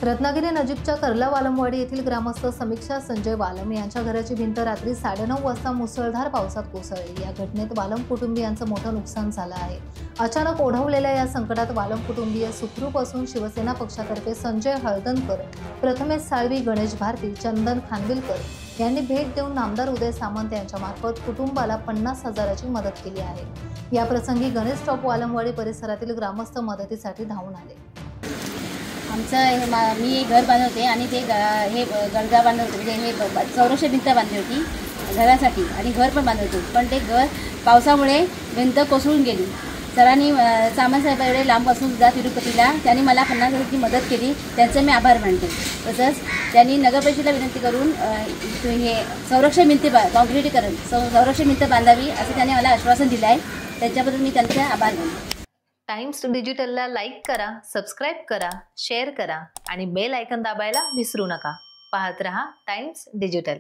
रत्नागिरी नजीकच्या कर्ला वालमवाडी येथील ग्रामस्थ समीक्षा संजय वालम यांच्या घराची भिंत रात्री 9:30 वाजता मुसळधार पावसात कोसळली। या घटनेत वालम कुटुंबियांचं मोठं नुकसान झालं आहे। अचानक ओढवलेल्या या संकटात वालम कुटुंबीय सुखरूप असून शिवसेना पक्षातर्फे संजय हळदणकर, प्रथमेश साळवी, गणेश भारती, चंदन खानविलकर यांनी भेट देऊन नामदार उदय सामंत यांच्या मार्फत कुटुंबाला 50,000ची मदत केली आहे। या प्रसंगी गणेश स्टॉप वालमवाडी परिसरातील ग्रामस्थ मदतीसाठी धावून आले। आमचं मी घर बांधत होते आणि ते हे गणगा बांधत होते, म्हणजे हे संरक्षण भिंत बांधली होती घरासाठी आणि घर पण बांधत होते, पण ते घर पावसामुळे भिंत कोसळून गेली। सरांनी सामंत साहेब एवढे लांबपासून सुद्धा तिरुपतीला त्यांनी मला 50,000ची मदत केली, त्यांचं मी आभार मानते। तसंच त्यांनी नगरपरिषदेला विनंती करून हे संरक्षण भिंत कॉन्क्रीटीकरण संरक्षण भिंत बांधावी असं त्यांनी मला आश्वासन दिलं आहे, त्याच्याबद्दल मी त्यांचे आभार मानते। टाइम्स डिजिटलला लाईक करा, सबस्क्राइब करा, शेअर करा आणि बेल आयकॉन दाबायला विसरू नका। पाहत रहा टाइम्स डिजिटल।